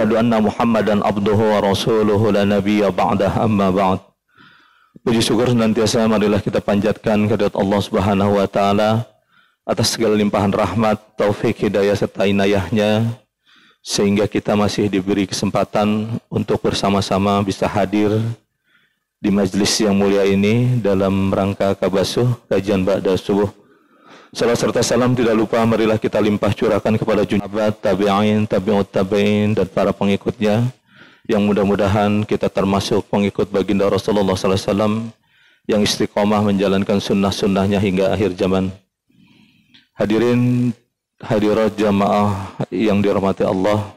asyhadu anna Muhammadan abduhu wa rasuluhu la nabiyya ba'dah amma ba'd. Puji syukur senantiasa marilah kita panjatkan kehadirat Allah Subhanahu wa taala atas segala limpahan rahmat, taufik, hidayah serta inayahnya sehingga kita masih diberi kesempatan untuk bersama-sama bisa hadir di majelis yang mulia ini dalam rangka kabasuh kajian ba'da subuh. Salam serta salam tidak lupa marilah kita limpah curahkan kepada junjungan tabi'in, tabi'ut tabi'in dan para pengikutnya yang mudah-mudahan kita termasuk pengikut baginda Rasulullah SAW yang istiqomah menjalankan sunnah-sunnahnya hingga akhir zaman. Hadirin hadirat jamaah yang dirahmati Allah,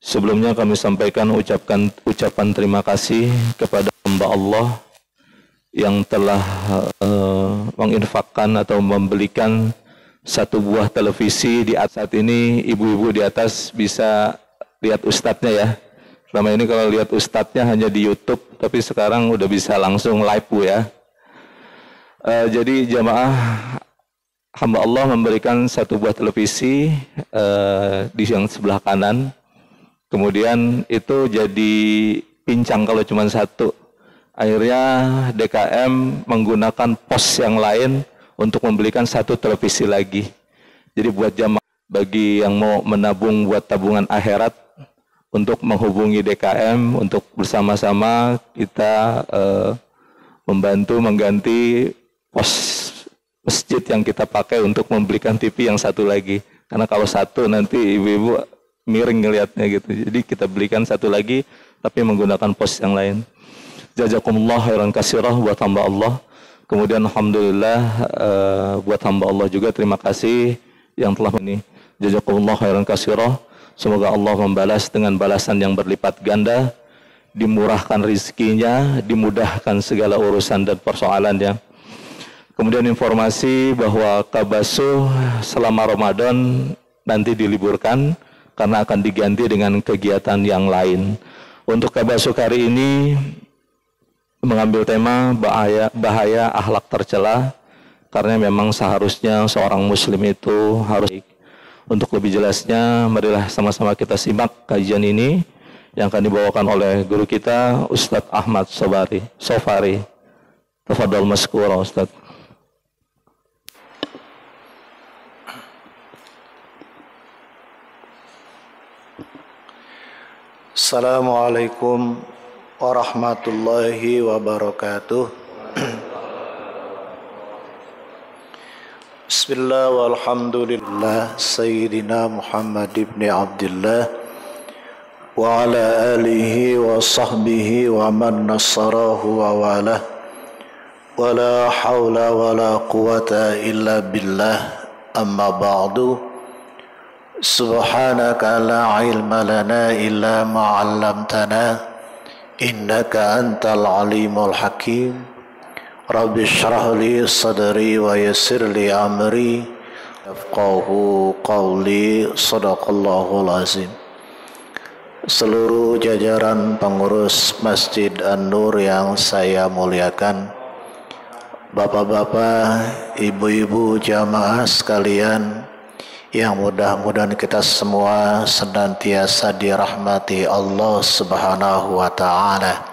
sebelumnya kami sampaikan ucapan terima kasih kepada hamba Allah yang telah menginfakkan atau membelikan satu buah televisi. Di saat ini ibu-ibu di atas bisa lihat ustadznya ya. Selama ini kalau lihat ustadznya hanya di YouTube, tapi sekarang udah bisa langsung live ya. Jadi jamaah hamba Allah memberikan satu buah televisi di yang sebelah kanan. Kemudian itu jadi pincang kalau cuma satu. Akhirnya DKM menggunakan pos yang lain untuk membelikan satu televisi lagi. Jadi buat jamaah bagi yang mau menabung buat tabungan akhirat untuk menghubungi DKM untuk bersama-sama kita membantu mengganti pos masjid yang kita pakai untuk membelikan TV yang satu lagi. Karena kalau satu nanti ibu-ibu miring ngelihatnya gitu. Jadi kita belikan satu lagi tapi menggunakan pos yang lain. Jazakumullah khairan katsirah buat hamba Allah. Kemudian alhamdulillah buat hamba Allah juga terima kasih yang telah ini. Jazakumullah khairan katsirah. Semoga Allah membalas dengan balasan yang berlipat ganda, dimurahkan rezekinya, dimudahkan segala urusan dan persoalannya. Kemudian informasi bahwa kabasuh selama Ramadan nanti diliburkan karena akan diganti dengan kegiatan yang lain. Untuk kabasuh hari ini mengambil tema bahaya akhlak tercela, karena memang seharusnya seorang muslim itu harus. Untuk lebih jelasnya marilah sama-sama kita simak kajian ini yang akan dibawakan oleh guru kita Ustadz Ahmad Sofari. Tafadhal maskura Ustadz. Assalamualaikum warahmatullahi wabarakatuh. Bismillah walhamdulillah Sayyidina Muhammad ibn Abdullah wa ala alihi wa sahbihi wa man nasarahu wa walah wa la hawla wa la quwata illa billah amma ba'du. Subhanaka la ilma lana illa ma 'allamtana innaka antal alimul hakim. Rabbi shrah li sadri wa yassir li amri yafqahu qawli. Sadaqallahul azim. Seluruh jajaran pengurus Masjid An-Nur yang saya muliakan, bapak-bapak, ibu-ibu, jamaah sekalian yang mudah-mudahan kita semua senantiasa dirahmati Allah Subhanahu wa taala.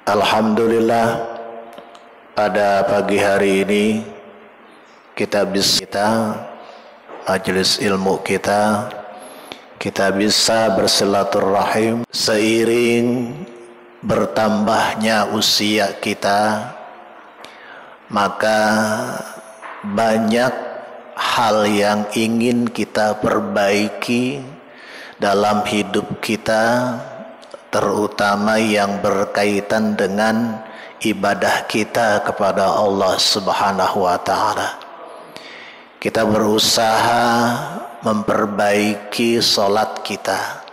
Alhamdulillah, pada pagi hari ini kita majelis ilmu kita bisa bersilaturahim seiring bertambahnya usia kita, maka banyak hal yang ingin kita perbaiki dalam hidup kita, terutama yang berkaitan dengan ibadah kita kepada Allah Subhanahu wa taala. Kita berusaha memperbaiki salat kita.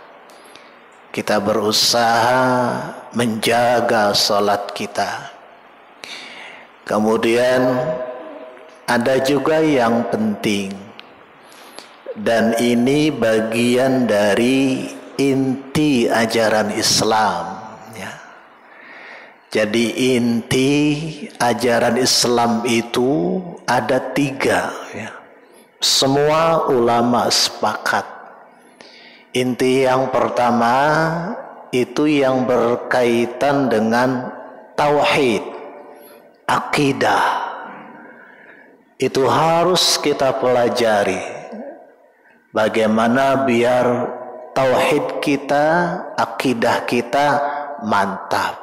Kita berusaha menjaga salat kita. Kemudian ada juga yang penting, dan ini bagian dari inti ajaran Islam. Jadi inti ajaran Islam itu ada 3 ya. Semua ulama sepakat. Inti yang pertama itu yang berkaitan dengan tauhid, akidah. Itu harus kita pelajari. Bagaimana biar tauhid kita, akidah kita mantap.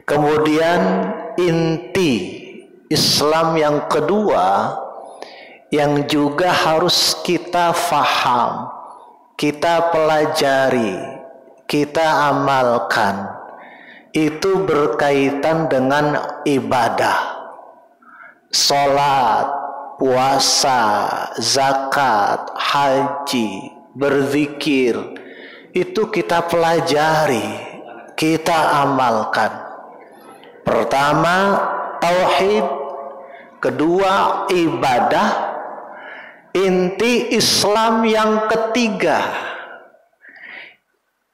Kemudian inti Islam yang kedua yang juga harus kita faham, kita pelajari, kita amalkan, itu berkaitan dengan ibadah. Salat, puasa, zakat, haji, berzikir, itu kita pelajari, kita amalkan. Pertama tauhid, kedua ibadah, inti Islam yang ketiga.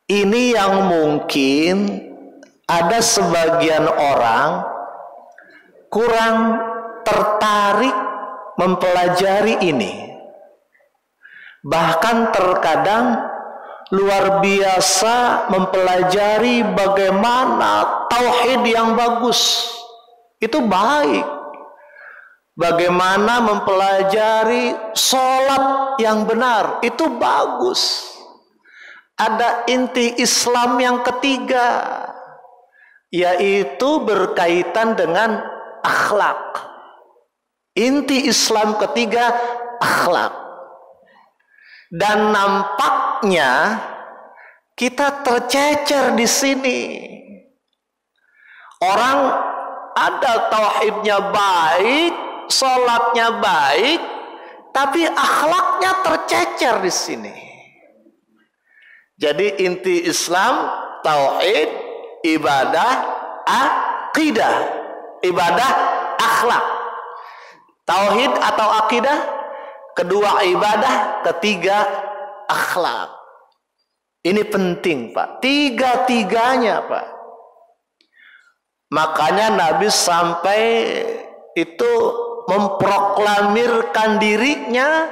Ini yang mungkin ada sebagian orang kurang tertarik mempelajari ini. Bahkan terkadang luar biasa mempelajari bagaimana tauhid yang bagus. Itu baik. Bagaimana mempelajari sholat yang benar. Itu bagus. Ada inti Islam yang ketiga, yaitu berkaitan dengan akhlak. Inti Islam ketiga akhlak. Dan nampaknya kita tercecer di sini. Orang ada tauhidnya baik, sholatnya baik, tapi akhlaknya tercecer di sini. Jadi inti Islam tauhid, ibadah, akidah, ibadah, akhlak. Tauhid atau akidah, kedua ibadah, ketiga akhlak. Ini penting, Pak. Tiga-tiganya, Pak. Makanya Nabi sampai itu memproklamirkan dirinya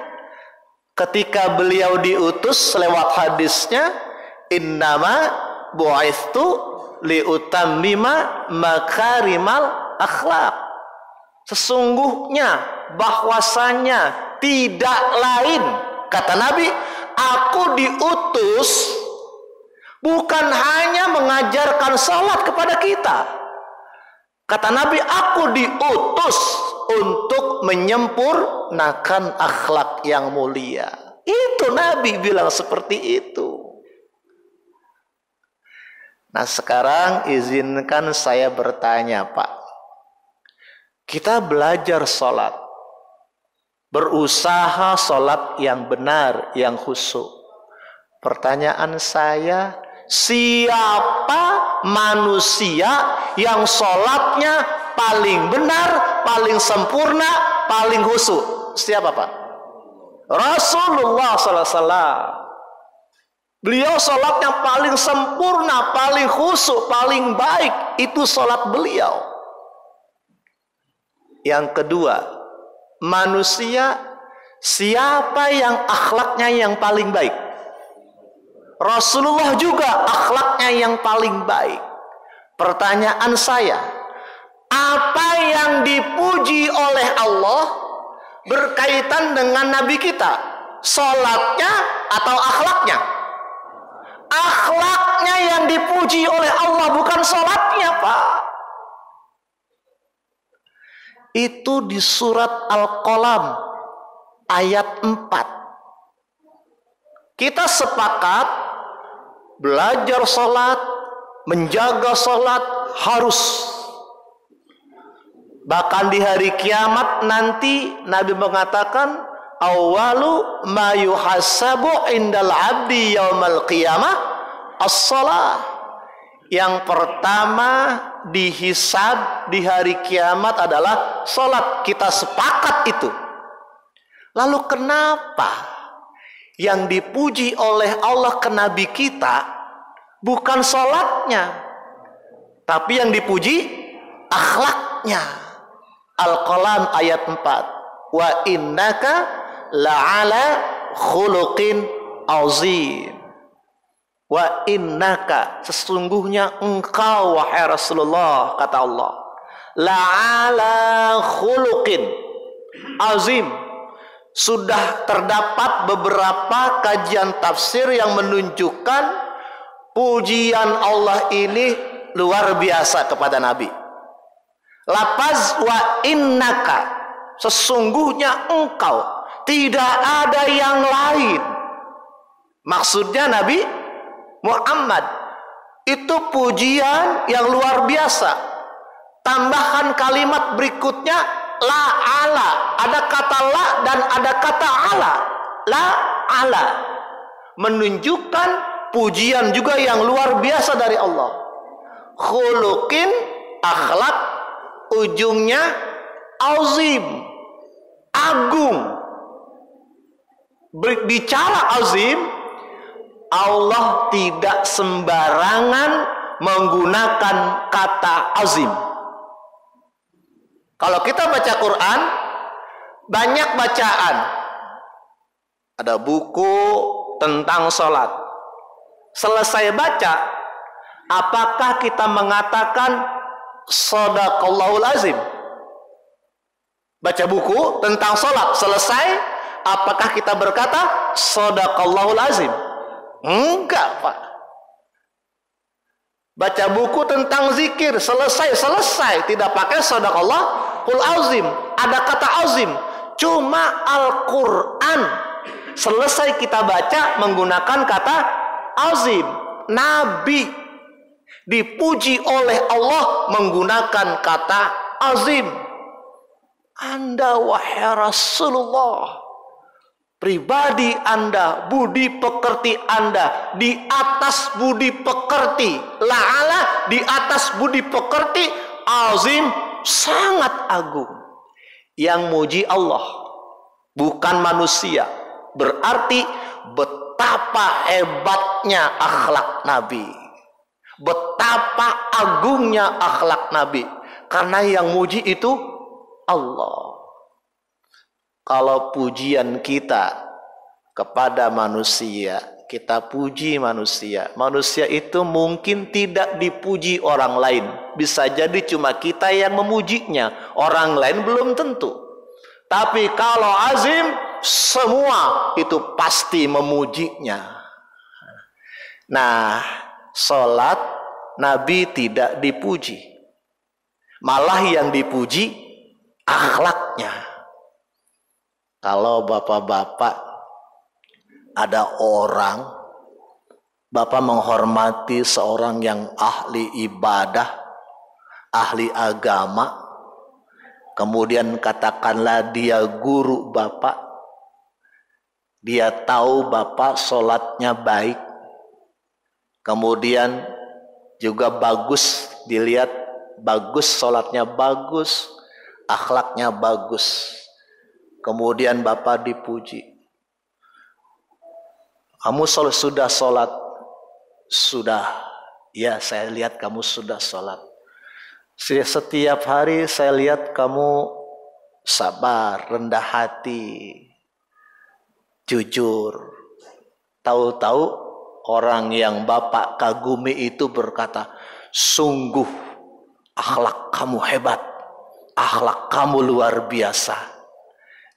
ketika beliau diutus lewat hadisnya, innama bu'itsu liutammima makarimal akhlak. Sesungguhnya bahwasanya tidak lain, kata Nabi, aku diutus bukan hanya mengajarkan salat kepada kita. Kata Nabi, aku diutus untuk menyempurnakan akhlak yang mulia. Itu Nabi bilang seperti itu. Nah sekarang izinkan saya bertanya, Pak. Kita belajar sholat, berusaha sholat yang benar, yang khusyuk. Pertanyaan saya, siapa manusia yang sholatnya paling benar, paling sempurna, paling khusyuk? Siapa, Pak? Rasulullah SAW. Beliau sholatnya paling sempurna, paling khusyuk, paling baik. Itu sholat beliau. Yang kedua, manusia siapa yang akhlaknya yang paling baik? Rasulullah juga akhlaknya yang paling baik. Pertanyaan saya, apa yang dipuji oleh Allah berkaitan dengan Nabi kita? Salatnya atau akhlaknya? Akhlaknya yang dipuji oleh Allah, bukan salatnya, Pak. Itu di surat Al-Qalam ayat 4. Kita sepakat belajar salat, menjaga salat harus. Bahkan di hari kiamat nanti Nabi mengatakan, awwalu ma yuhasabu indal abdi yaumal qiyamah as-salah. Yang pertama dihisab di hari kiamat adalah salat. Kita sepakat itu. Lalu kenapa yang dipuji oleh Allah ke Nabi kita bukan salatnya, tapi yang dipuji akhlaknya? Al-Qalam ayat 4. Wa innaka la'ala khuluqin azim. Wa innaka, sesungguhnya engkau wahai Rasulullah, kata Allah, la'ala khuluqin azim. Sudah terdapat beberapa kajian tafsir yang menunjukkan pujian Allah ini luar biasa kepada Nabi. Lafaz wa innaka, sesungguhnya engkau, tidak ada yang lain. Maksudnya Nabi Muhammad itu pujian yang luar biasa. Tambahkan kalimat berikutnya la ala, ada kata la dan ada kata ala. La ala menunjukkan pujian juga yang luar biasa dari Allah. Khuluqin, akhlak, ujungnya azim, agung. Bicara azim, Allah tidak sembarangan menggunakan kata azim. Kalau kita baca Quran, banyak bacaan. Ada buku tentang sholat. Selesai baca, apakah kita mengatakan shadaqallahul azim? Baca buku tentang sholat, selesai, apakah kita berkata shadaqallahul azim? Enggak, Pak. Baca buku tentang zikir, selesai, tidak pakai shadaqallahul azim. Ada kata azim. Cuma Al-Quran selesai kita baca menggunakan kata azim. Nabi dipuji oleh Allah menggunakan kata azim. Anda wahai Rasulullah, pribadi Anda, budi pekerti Anda di atas budi pekerti, la'ala di atas budi pekerti, azim, sangat agung. Yang muji Allah, bukan manusia. Berarti betapa hebatnya akhlak Nabi, betapa agungnya akhlak Nabi, karena yang muji itu Allah. Kalau pujian kita kepada manusia, kita puji manusia, manusia itu mungkin tidak dipuji orang lain. Bisa jadi cuma kita yang memujinya, orang lain belum tentu. Tapi kalau azim, semua itu pasti memujinya. Nah, sholat Nabi tidak dipuji, malah yang dipuji akhlaknya. Kalau bapak-bapak ada orang, bapak menghormati seorang yang ahli ibadah, ahli agama, kemudian katakanlah dia guru bapak, dia tahu bapak sholatnya baik, kemudian juga bagus, dilihat bagus, sholatnya bagus, akhlaknya bagus. Kemudian bapak dipuji, kamu sudah sholat? Sudah. Ya, saya lihat kamu sudah sholat. Setiap hari saya lihat kamu sabar, rendah hati, jujur. Tahu-tahu orang yang bapak kagumi itu berkata, sungguh akhlak kamu hebat, akhlak kamu luar biasa.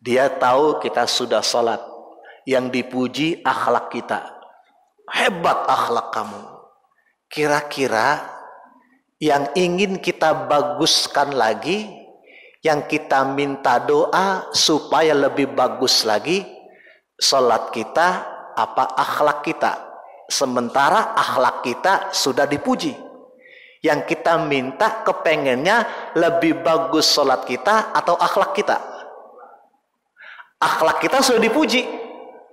Dia tahu kita sudah sholat, yang dipuji akhlak kita. Hebat akhlak kamu. Kira-kira yang ingin kita baguskan lagi, yang kita minta doa supaya lebih bagus lagi, sholat kita apa akhlak kita? Sementara akhlak kita sudah dipuji. Yang kita minta kepengennya lebih bagus sholat kita atau akhlak kita? Akhlak kita sudah dipuji,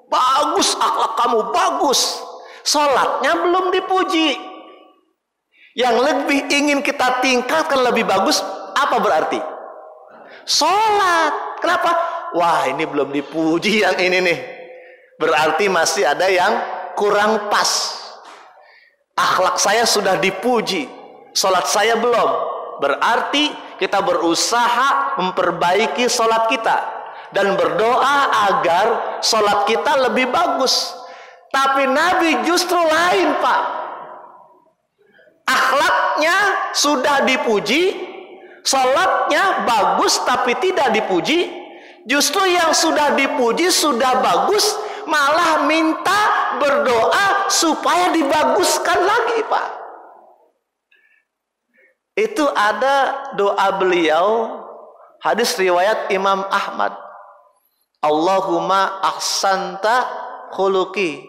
bagus akhlak kamu, bagus. Sholatnya belum dipuji. Yang lebih ingin kita tingkatkan lebih bagus, apa berarti? Sholat. Kenapa? Wah, ini belum dipuji yang ini nih. Berarti masih ada yang kurang pas. Akhlak saya sudah dipuji, sholat saya belum. Berarti kita berusaha memperbaiki sholat kita dan berdoa agar sholat kita lebih bagus. Tapi Nabi justru lain, Pak. Akhlaknya sudah dipuji, sholatnya bagus tapi tidak dipuji. Justru yang sudah dipuji, sudah bagus, malah minta berdoa supaya dibaguskan lagi, Pak. Itu ada doa beliau, hadis riwayat Imam Ahmad. Allahumma ahsanta khuluqi,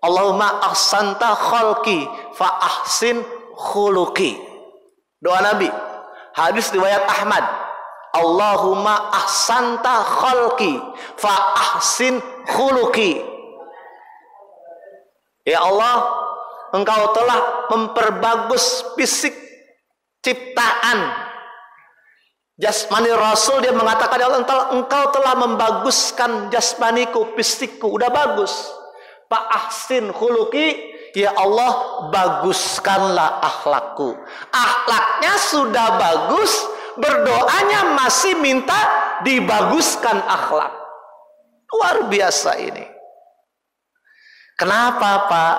Allahumma ahsanta khalqi fa ahsin khuluqi. Doa Nabi, hadis riwayat Ahmad. Allahumma ahsanta khalqi fa ahsin khuluqi. Ya Allah, Engkau telah memperbagus fisik ciptaan jasmani Rasul. Dia mengatakan, ya Allah, Engkau telah membaguskan jasmaniku, fisikku udah bagus. Fa ahsin khuluqi, ya Allah, baguskanlah akhlakku. Akhlaknya sudah bagus, berdoanya masih minta dibaguskan akhlak. Luar biasa ini. Kenapa, Pak?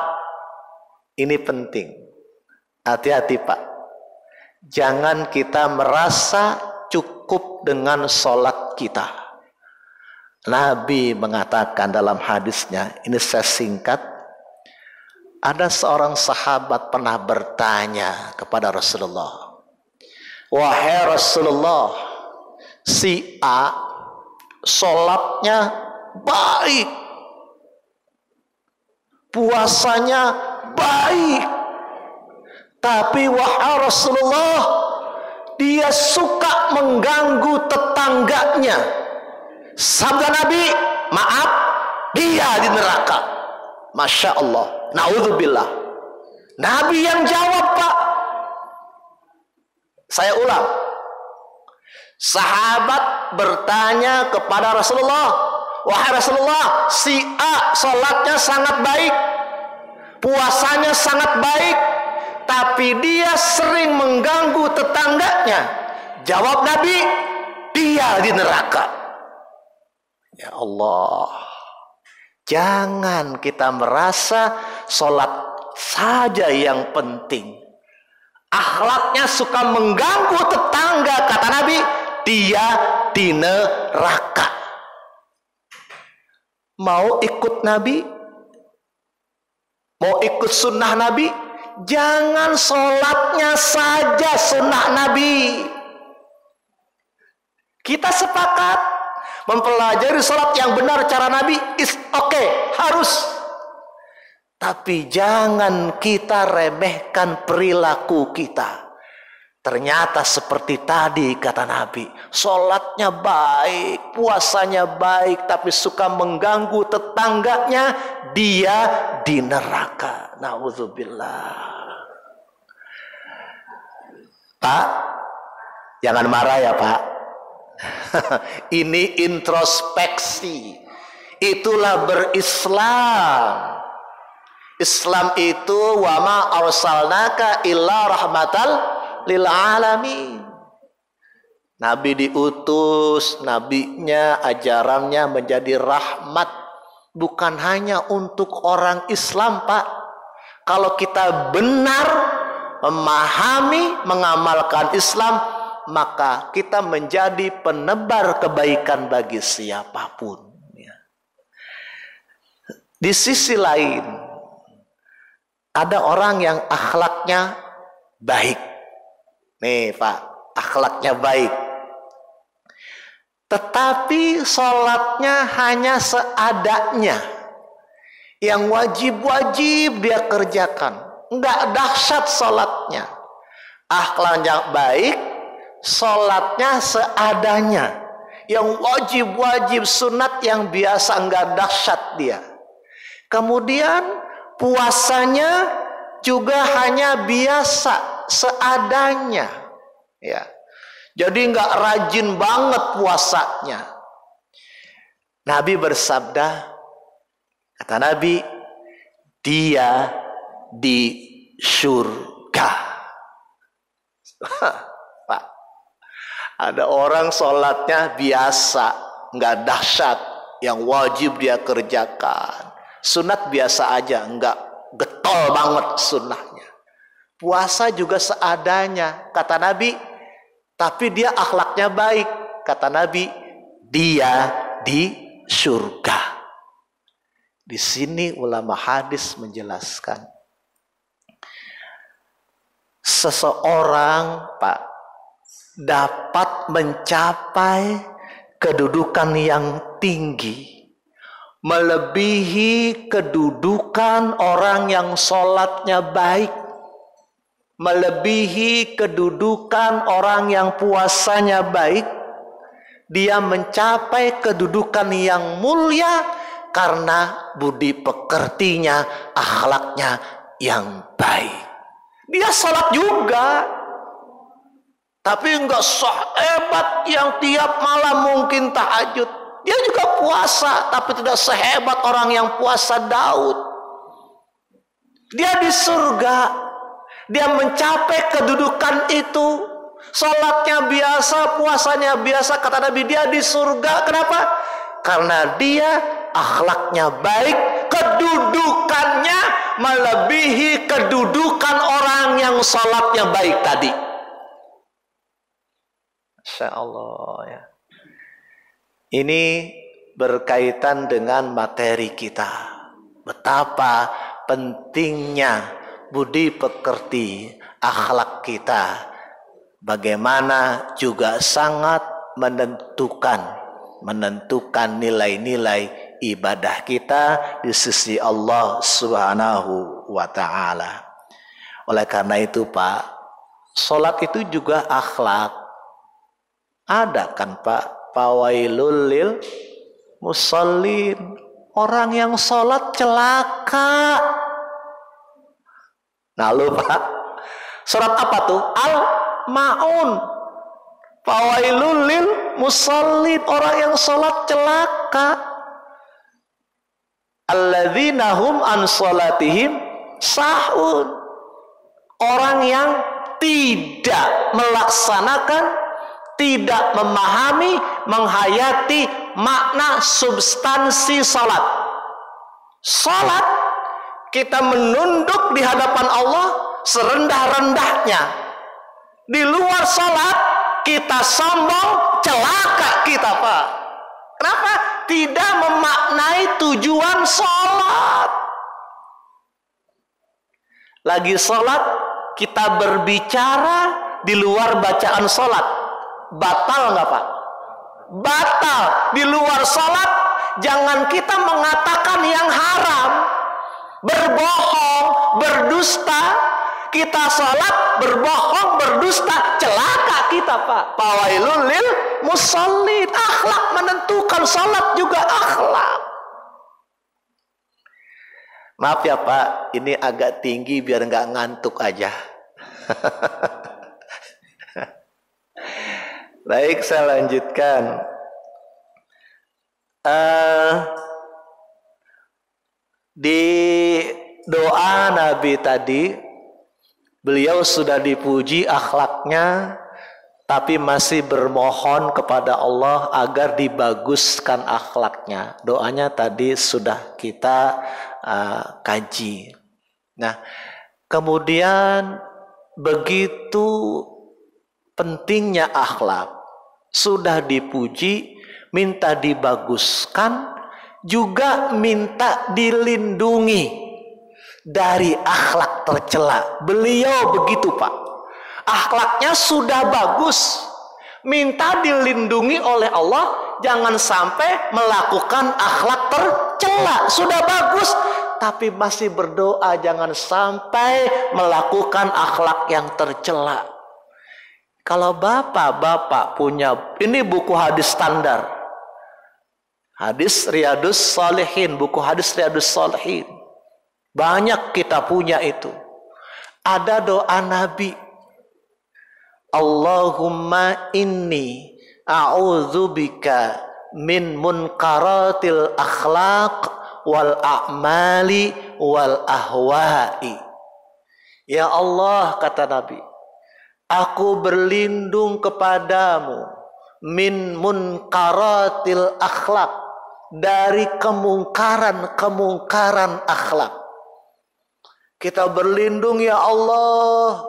Ini penting. Hati-hati, Pak. Jangan kita merasa cukup dengan sholat kita. Nabi mengatakan dalam hadisnya, ini saya singkat, ada seorang sahabat pernah bertanya kepada Rasulullah, wahai Rasulullah, si A sholatnya baik, puasanya baik, tapi wahai Rasulullah, dia suka mengganggu tetangganya. Sabda Nabi, maaf, dia di neraka. Masya Allah, naudzubillah. Nabi yang jawab, Pak. Saya ulang. Sahabat bertanya kepada Rasulullah, wahai Rasulullah, si A sholatnya sangat baik, puasanya sangat baik, tapi dia sering mengganggu tetangganya. Jawab Nabi, dia di neraka. Ya Allah, jangan kita merasa sholat saja yang penting. Akhlaknya suka mengganggu tetangga, kata Nabi, dia di neraka. Mau ikut Nabi? Mau ikut sunnah Nabi? Jangan sholatnya saja sunnah Nabi. Kita sepakat mempelajari sholat yang benar cara Nabi, is okay, harus. Tapi jangan kita remehkan perilaku kita. Ternyata seperti tadi kata Nabi, sholatnya baik, puasanya baik, tapi suka mengganggu tetangganya, dia di neraka. Na'udzubillah. Pak, jangan marah ya Pak. Ini introspeksi. Itulah berislam. Islam itu wa ma arsalnaka illa rahmatal lil alamin. Nabi diutus, nabinya, ajarannya menjadi rahmat, bukan hanya untuk orang Islam, Pak. Kalau kita benar memahami, mengamalkan Islam, maka kita menjadi penebar kebaikan bagi siapapun. Di sisi lain, ada orang yang akhlaknya baik. Nih Pak, akhlaknya baik. Tetapi sholatnya hanya seadanya. Yang wajib-wajib dia kerjakan. Enggak dahsyat sholatnya. Akhlaknya baik, sholatnya seadanya. Yang wajib-wajib sunat yang biasa enggak dahsyat dia. Kemudian puasanya juga hanya biasa, seadanya. Ya. Jadi enggak rajin banget puasanya. Nabi bersabda, kata Nabi, dia di surga. Pak, ada orang sholatnya biasa, nggak dahsyat, yang wajib dia kerjakan. Sunat biasa aja, enggak getol banget sunnahnya. Puasa juga seadanya, kata Nabi. Tapi dia akhlaknya baik, kata Nabi. Dia di surga. Di sini ulama hadis menjelaskan, seseorang, Pak, dapat mencapai kedudukan yang tinggi, melebihi kedudukan orang yang sholatnya baik, melebihi kedudukan orang yang puasanya baik. Dia mencapai kedudukan yang mulia karena budi pekertinya, akhlaknya yang baik. Dia sholat juga, tapi enggak sehebat yang tiap malam mungkin tahajud. Dia juga puasa, tapi tidak sehebat orang yang puasa Daud. Dia di surga, dia mencapai kedudukan itu. Sholatnya biasa, puasanya biasa, kata Nabi, dia di surga. Kenapa? Karena dia akhlaknya baik, kedudukannya melebihi kedudukan orang yang sholatnya baik tadi. Masya Allah ya. Ini berkaitan dengan materi kita. Betapa pentingnya budi pekerti, akhlak kita. Bagaimana juga sangat menentukan nilai-nilai ibadah kita di sisi Allah Subhanahu wa ta'ala. Oleh karena itu, Pak, sholat itu juga akhlak. Ada kan, Pak, fawailul lil musallin, orang yang sholat celaka. Nah, lu, Pak, surat apa tuh? Al-Ma'un. Fawailul lil musallin, orang yang sholat celaka. Alladzina hum an sholatihim sahun, orang yang tidak melaksanakan, tidak memahami, menghayati makna substansi sholat. Sholat kita menunduk di hadapan Allah serendah-rendahnya. Di luar sholat kita sombong, celaka kita, Pak. Kenapa? Tidak memaknai tujuan sholat. Lagi sholat kita berbicara di luar bacaan sholat, batal nggak, Pak? Batal. Di luar sholat jangan kita mengatakan yang haram, berbohong, berdusta. Kita sholat berbohong, berdusta, celaka kita, Pak. Fawailul lil musallin. Akhlak menentukan, sholat juga akhlak. Maaf ya, Pak, ini agak tinggi biar nggak ngantuk aja. Baik, saya lanjutkan. Di doa Nabi tadi, beliau sudah dipuji akhlaknya, tapi masih bermohon kepada Allah agar dibaguskan akhlaknya. Doanya tadi sudah kita kaji. Nah, kemudian begitu pentingnya akhlak, sudah dipuji, minta dibaguskan, juga minta dilindungi dari akhlak tercela. Beliau begitu, Pak. Akhlaknya sudah bagus, minta dilindungi oleh Allah, jangan sampai melakukan akhlak tercela. Sudah bagus, tapi masih berdoa jangan sampai melakukan akhlak yang tercela. Kalau bapak-bapak punya, ini buku hadis standar, hadis Riyadus Shalihin, buku hadis Riyadus Shalihin, banyak kita punya itu. Ada doa Nabi, Allahumma inni a'udzubika min munkaratil akhlaq wal a'mali wal ahwa'i. Ya Allah, kata Nabi, aku berlindung kepadamu min munkaratil akhlaq, dari kemungkaran-kemungkaran akhlak. Kita berlindung, ya Allah,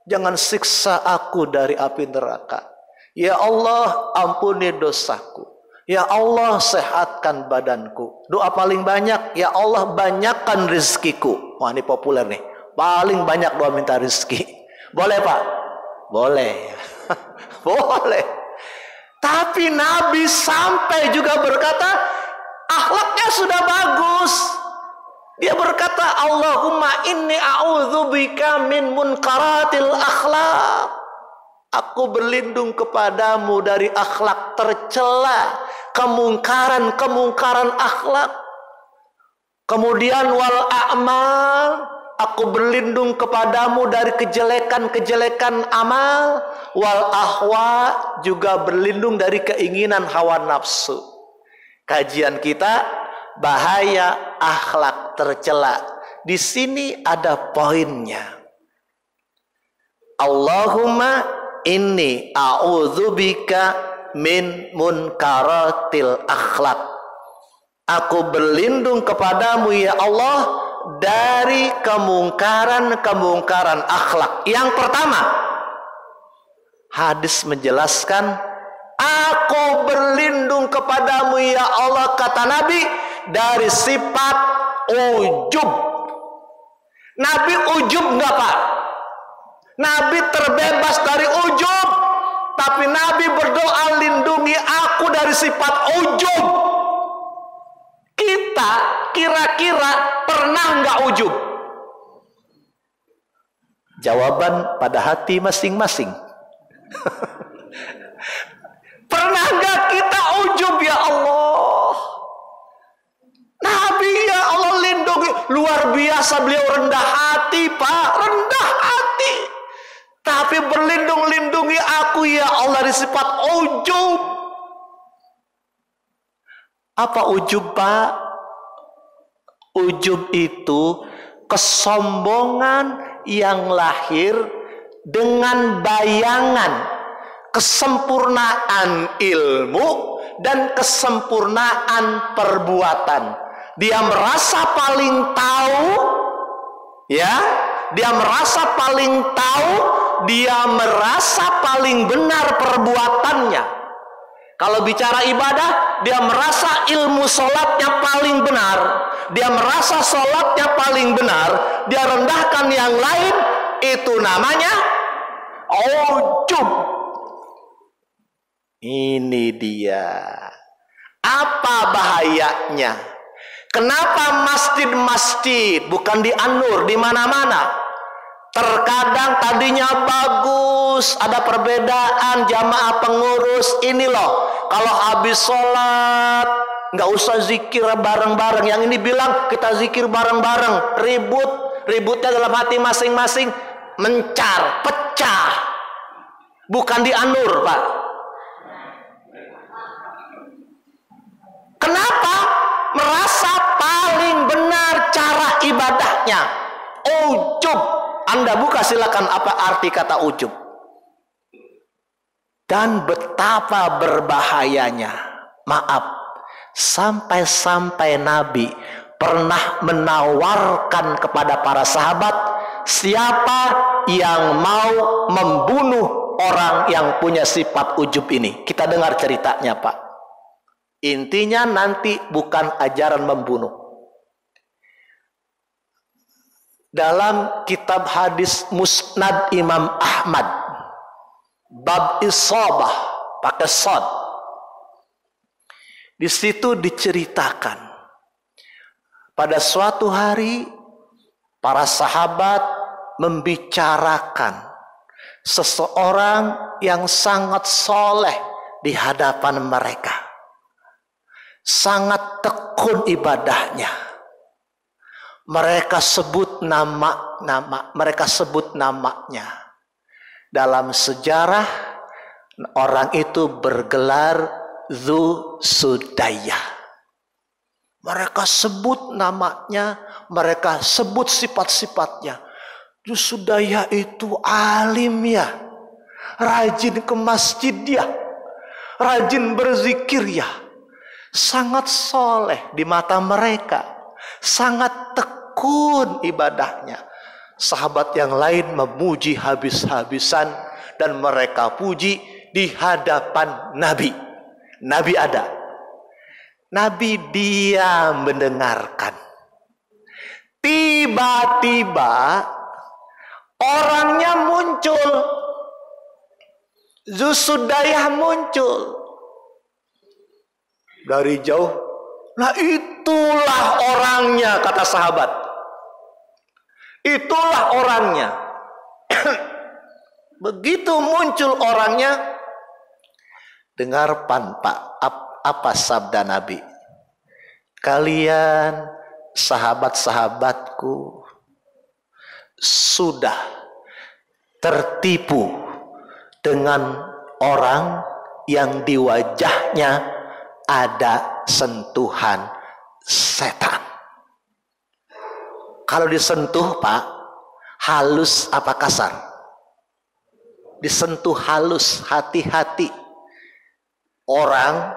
jangan siksa aku dari api neraka. Ya Allah, ampuni dosaku. Ya Allah, sehatkan badanku. Doa paling banyak, ya Allah, banyakkan rizkiku. Wah, ini populer nih. Paling banyak doa minta rizki. Boleh Pak? Boleh. Boleh. Tapi Nabi sampai juga berkata, akhlaknya sudah bagus. Dia berkata, Allahumma inni a'udzubika min munkaratil akhlak. Aku berlindung kepadamu dari akhlak tercela, kemungkaran-kemungkaran akhlak. Kemudian wal a'mal, aku berlindung kepadamu dari kejelekan-kejelekan amal. Wal ahwa, juga berlindung dari keinginan hawa nafsu. Kajian kita, bahaya akhlak tercela. Di sini ada poinnya. Allahumma inni a'udzubika min munkaratil akhlak. Aku berlindung kepadamu, ya Allah, dari kemungkaran-kemungkaran akhlak. Yang pertama, hadis menjelaskan, aku berlindung kepadamu, ya Allah, kata Nabi, dari sifat ujub. Nabi ujub enggak Pak? Nabi terbebas dari ujub. Tapi Nabi berdoa, lindungi aku dari sifat ujub. Kita kira-kira pernah enggak ujub? Jawaban pada hati masing-masing. Pernah enggak kita ujub, ya Allah? Nabi, ya Allah, lindungi. Luar biasa beliau rendah hati Pak, rendah hati. Tapi berlindung-lindungi aku, ya Allah, dari sifat ujub. Apa ujub Pak? Ujub itu kesombongan yang lahir dengan bayangan kesempurnaan ilmu dan kesempurnaan perbuatan. Dia merasa paling tahu, ya, dia merasa paling tahu, dia merasa paling benar perbuatannya. Kalau bicara ibadah, dia merasa ilmu sholatnya paling benar, dia merasa sholatnya paling benar, dia rendahkan yang lain. Itu namanya ujub. Ini dia. Apa bahayanya? Kenapa masjid-masjid, bukan di An-Nur, di mana-mana, terkadang tadinya bagus, ada perbedaan jamaah pengurus. Ini loh, kalau habis sholat nggak usah zikir bareng-bareng. Yang ini bilang kita zikir bareng-bareng. Ributnya dalam hati masing-masing, mencar, pecah. Bukan di An-Nur Pak. Kenapa? Merasa paling benar cara ibadahnya. Ujub. Anda buka silakan apa arti kata ujub. Dan betapa berbahayanya. Maaf, sampai-sampai Nabi pernah menawarkan kepada para sahabat, siapa yang mau membunuh orang yang punya sifat ujub ini. Kita dengar ceritanya Pak. Intinya nanti bukan ajaran membunuh. Dalam kitab hadis Musnad Imam Ahmad, bab Isabah, pakai shad. Di situ diceritakan, pada suatu hari para sahabat membicarakan seseorang yang sangat soleh di hadapan mereka. Sangat tekun ibadahnya. Mereka sebut namanya. Dalam sejarah orang itu bergelar Dzu Sudayah. Mereka sebut namanya, mereka sebut sifat-sifatnya. Dzu Sudayah itu alim ya, rajin ke masjid ya, rajin berzikir ya. sangat soleh di mata mereka, sangat tekun ibadahnya. Sahabat yang lain memuji habis-habisan dan mereka puji di hadapan Nabi. Nabi ada. Nabi diam mendengarkan. Tiba-tiba orangnya muncul. Zusudayah muncul. Dari jauh, nah itulah orangnya, kata sahabat. Itulah orangnya. Begitu muncul orangnya, dengar Pak, apa sabda Nabi? Kalian sahabat-sahabatku sudah tertipu dengan orang yang di wajahnya ada sentuhan setan. Kalau disentuh Pak, halus apa kasar? Disentuh halus, hati-hati. Orang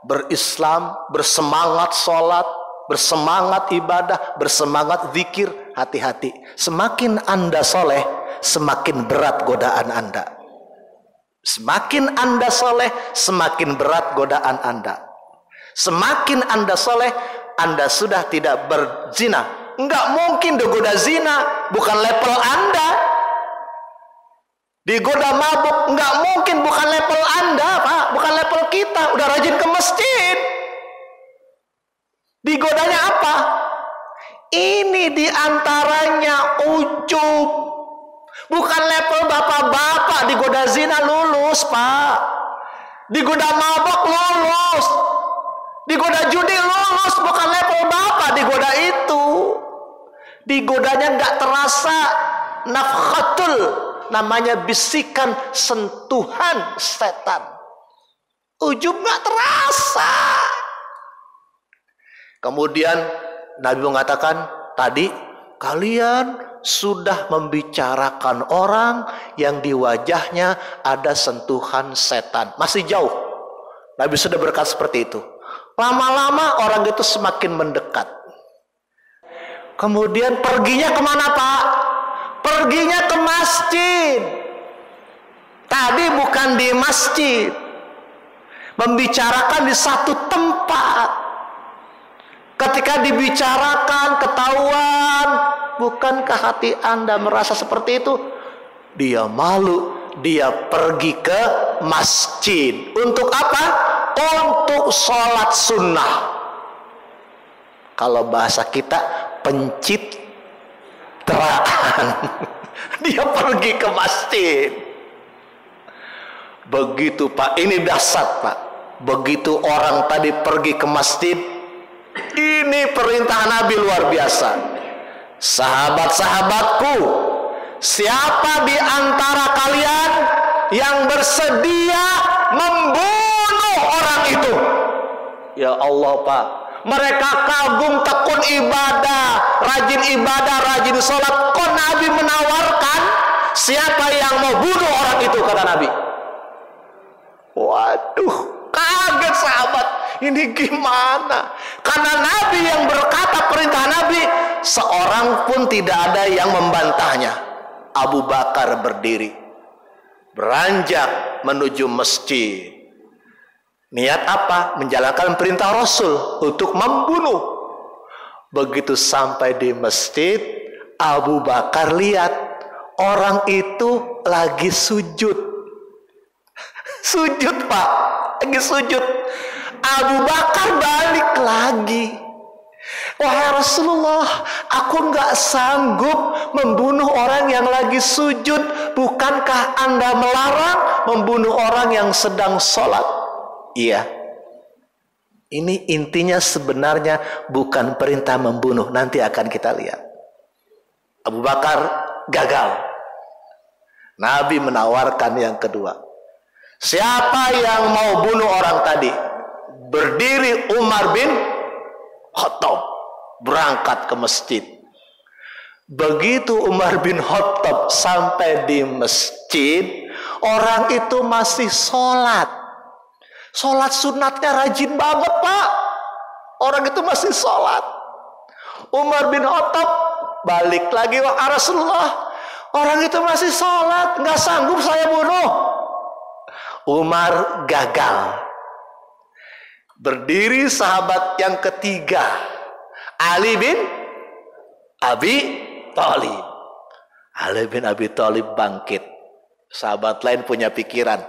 berislam, bersemangat sholat, bersemangat ibadah, bersemangat zikir, hati-hati. Semakin Anda soleh, semakin berat godaan Anda. Semakin Anda soleh, semakin berat godaan Anda. Semakin Anda soleh, Anda sudah tidak berzina. Enggak mungkin digoda zina, bukan level Anda. Digoda mabuk, enggak mungkin, bukan level Anda Pak, bukan level kita. Udah rajin ke masjid. Digodanya apa? Ini diantaranya ujub. Bukan level bapak-bapak digoda zina lulus Pak. Digoda mabuk lulus. Digoda judi lulus, bukan level bapak digoda itu. Digodanya nggak terasa, nafkhatul, namanya bisikan sentuhan setan. Ujub nggak terasa. Kemudian Nabi mengatakan, tadi kalian sudah membicarakan orang yang di wajahnya ada sentuhan setan. Masih jauh. Nabi sudah berkata seperti itu. Lama-lama orang itu semakin mendekat. Kemudian perginya kemana Pak? Perginya ke masjid. Tadi bukan di masjid. Membicarakan di satu tempat. Ketika dibicarakan, ketahuan, bukankah hati Anda merasa seperti itu? Dia malu. Dia pergi ke masjid. Untuk apa? Untuk sholat sunnah. Kalau bahasa kita, pencitraan. Dia pergi ke masjid. Begitu Pak, ini dahsyat Pak. Begitu orang tadi pergi ke masjid, ini perintah Nabi luar biasa. Sahabat-sahabatku, siapa di antara kalian yang bersedia membunuh orang itu? Ya Allah Pak, mereka kagum tekun ibadah, rajin sholat. Kok Nabi menawarkan siapa yang mau bunuh orang itu, kata Nabi. Waduh, kaget sahabat. Ini gimana? Karena Nabi yang berkata perintah Nabi, seorang pun tidak ada yang membantahnya. Abu Bakar berdiri, beranjak menuju masjid. Niat apa? Menjalankan perintah Rasul untuk membunuh. Begitu sampai di masjid, Abu Bakar lihat orang itu lagi sujud. Sujud Pak, lagi sujud. Abu Bakar balik lagi. Wahai Rasulullah, aku nggak sanggup membunuh orang yang lagi sujud. Bukankah Anda melarang membunuh orang yang sedang sholat? Iya. Ini intinya sebenarnya bukan perintah membunuh. Nanti akan kita lihat. Abu Bakar gagal. Nabi menawarkan yang kedua. Siapa yang mau bunuh orang tadi? Berdiri Umar bin Khattab, berangkat ke masjid. Begitu Umar bin Khattab sampai di masjid, orang itu masih sholat. Sholat sunatnya rajin banget Pak. Orang itu masih sholat. Umar bin Khattab balik lagi, wahai Rasulullah, orang itu masih sholat, nggak sanggup saya bunuh. Umar gagal. Berdiri sahabat yang ketiga, Ali bin Abi Thalib. Ali bin Abi Thalib bangkit. Sahabat lain punya pikiran,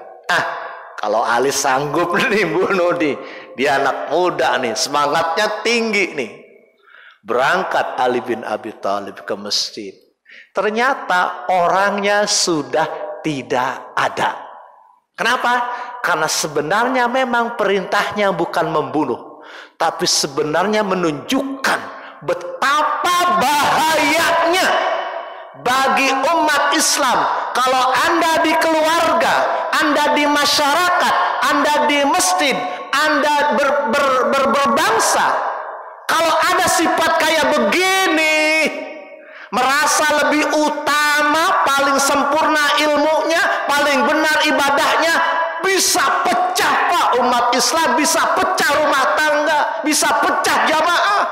kalau Ali sanggup nih bunuh nih, dia anak muda nih, semangatnya tinggi nih. Berangkat Ali bin Abi Thalib ke masjid. Ternyata orangnya sudah tidak ada. Kenapa? Karena sebenarnya memang perintahnya bukan membunuh, tapi sebenarnya menunjukkan betapa bahayanya bagi umat Islam kalau Anda di keluarga, Anda di masyarakat, Anda di masjid, Anda berbangsa, kalau ada sifat kayak begini, merasa lebih utama, paling sempurna ilmunya, paling benar ibadahnya, bisa pecah Pak umat Islam, bisa pecah rumah tangga, bisa pecah jamaah.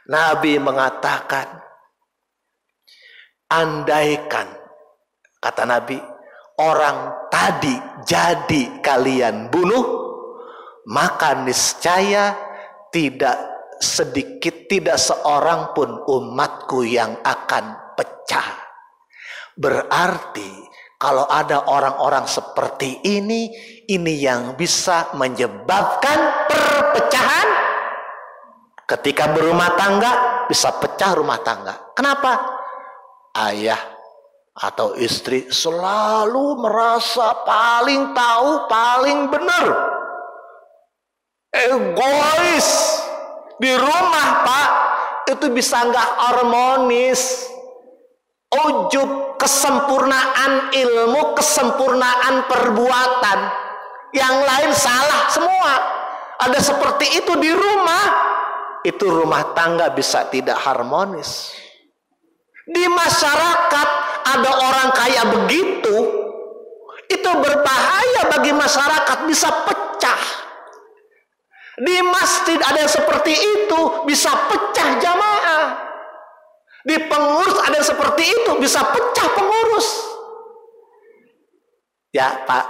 Nabi mengatakan, andaikan, kata Nabi, orang tadi jadi kalian bunuh, maka niscaya tidak sedikit, tidak seorang pun umatku yang akan pecah. Berarti kalau ada orang-orang seperti ini yang bisa menyebabkan perpecahan. Ketika berumah tangga bisa pecah rumah tangga. Kenapa? Ayah atau istri selalu merasa paling tahu, paling benar. Egois. Di rumah Pak, itu bisa nggak harmonis. Ujub, kesempurnaan ilmu, kesempurnaan perbuatan. Yang lain salah semua. Ada seperti itu di rumah, itu rumah tangga bisa tidak harmonis. Di masyarakat ada orang kayak begitu, itu berbahaya bagi masyarakat, bisa pecah. Di masjid ada yang seperti itu, bisa pecah jamaah. Di pengurus ada yang seperti itu, bisa pecah pengurus. Ya Pak,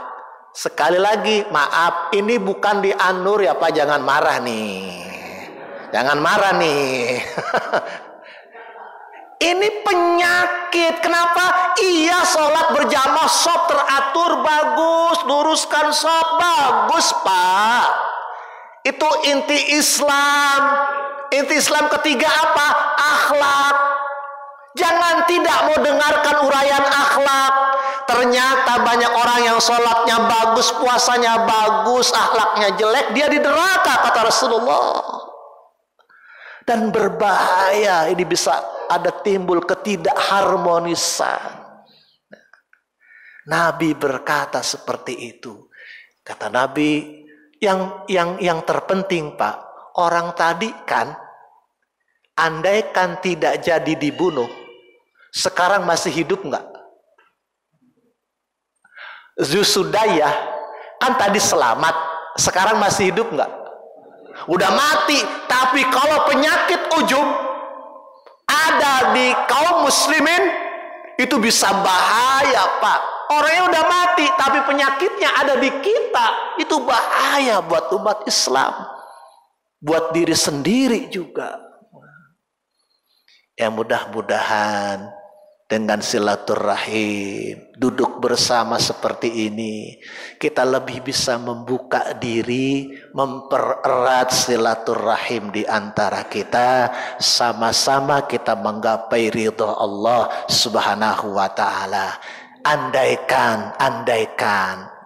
sekali lagi maaf, ini bukan di An-Nur ya Pak, jangan marah nih. Jangan marah nih. Ini penyakit. Kenapa? Iya, sholat berjamaah, shop teratur, bagus. Luruskan shop, bagus Pak. Itu inti Islam. Inti Islam ketiga apa? Akhlak. Jangan tidak mau dengarkan uraian akhlak. Ternyata banyak orang yang sholatnya bagus, puasanya bagus, akhlaknya jelek, dia di neraka kata Rasulullah. Dan berbahaya, ini bisa ada timbul ketidakharmonisan. Nabi berkata seperti itu. Kata Nabi, yang terpenting Pak, orang tadi kan, andaikan tidak jadi dibunuh, sekarang masih hidup nggak? Zusudayah kan tadi selamat, sekarang masih hidup nggak? Udah mati. Tapi kalau penyakit ujub ada di kaum muslimin, itu bisa bahaya Pak. Orangnya udah mati tapi penyakitnya ada di kita, itu bahaya buat umat Islam, buat diri sendiri juga. Ya mudah-mudahan dengan silaturahim, duduk bersama seperti ini, kita lebih bisa membuka diri, mempererat silaturahim di antara kita, sama-sama kita menggapai ridho Allah Subhanahu wa ta'ala. Andaikan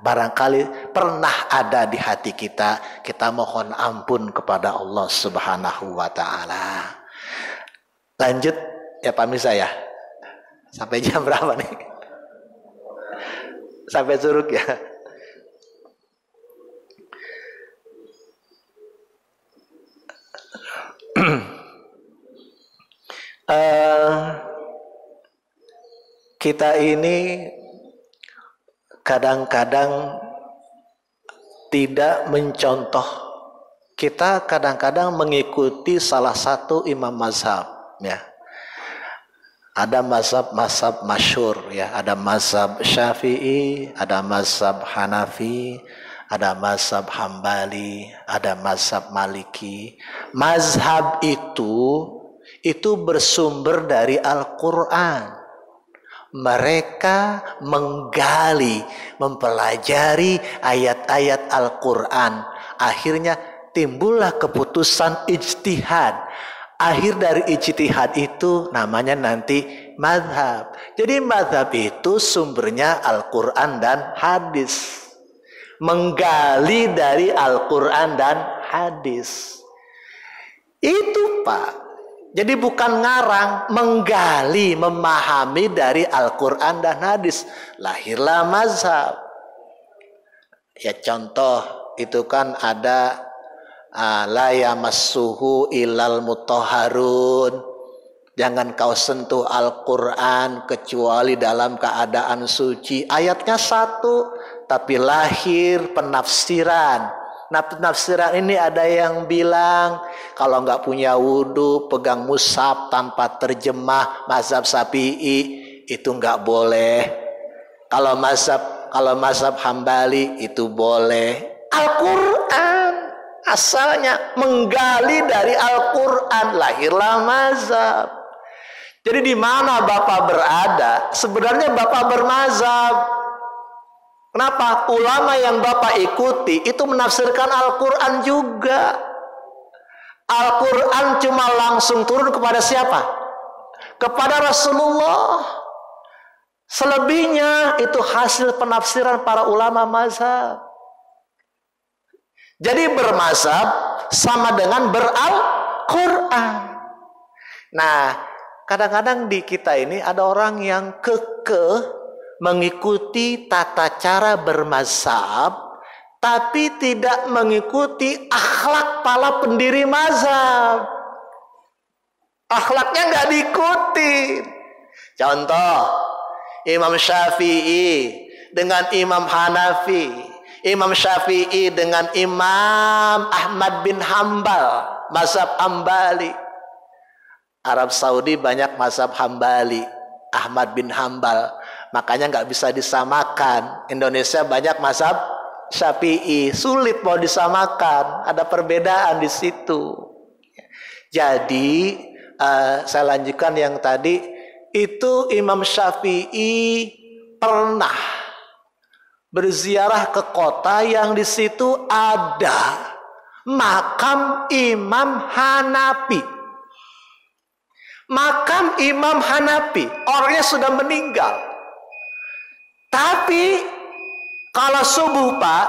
barangkali pernah ada di hati kita, kita mohon ampun kepada Allah Subhanahu wa ta'ala. Lanjut ya Pak Misa ya. Sampai jam berapa nih? Sampai suruk ya. Kita ini kadang-kadang tidak mencontoh kita kadang-kadang mengikuti salah satu imam mazhab, ya. Ada mazhab-mazhab masyhur, ya. Ada mazhab Syafi'i, ada mazhab Hanafi, ada mazhab Hambali, ada mazhab Maliki. Mazhab itu bersumber dari Al-Quran. Mereka menggali, mempelajari ayat-ayat Al-Quran. Akhirnya timbullah keputusan ijtihad. Akhir dari ijtihad itu namanya nanti mazhab. Jadi mazhab itu sumbernya Al-Quran dan hadis. Menggali dari Al-Quran dan hadis. Itu Pak. Jadi bukan ngarang, menggali, memahami dari Al-Quran dan hadis. Lahirlah mazhab. Ya contoh, itu kan ada la yamassuhu ilal mutahharun. Jangan kau sentuh Al-Quran kecuali dalam keadaan suci. Ayatnya satu, tapi lahir penafsiran. Nah, penafsiran ini ada yang bilang kalau nggak punya wudhu pegang mushaf tanpa terjemah, mazhab Syafi'i itu nggak boleh. Kalau mazhab Hambali itu boleh. Al-Quran asalnya menggali dari Al-Quran, lahirlah mazhab. Jadi di mana Bapak berada? Sebenarnya Bapak bermazhab. Kenapa? Ulama yang Bapak ikuti itu menafsirkan Al-Quran juga. Al-Quran cuma langsung turun kepada siapa? Kepada Rasulullah. Selebihnya itu hasil penafsiran para ulama mazhab. Jadi bermazhab sama dengan beral-Quran. Nah, kadang-kadang di kita ini ada orang yang kekeh mengikuti tata cara bermazhab, tapi tidak mengikuti akhlak para pendiri mazhab. Akhlaknya nggak diikuti. Contoh, Imam Syafi'i dengan Imam Hanafi, Imam Syafi'i dengan Imam Ahmad bin Hambal, mazhab Hambali. Arab Saudi banyak mazhab Hambali, Ahmad bin Hambal. Makanya nggak bisa disamakan. Indonesia banyak mazhab Syafi'i, sulit mau disamakan. Ada perbedaan di situ. Jadi saya lanjutkan yang tadi. Itu Imam Syafi'i pernah berziarah ke kota yang di situ ada makam Imam Hanafi. Makam Imam Hanafi, orangnya sudah meninggal. Tapi kalau subuh Pak,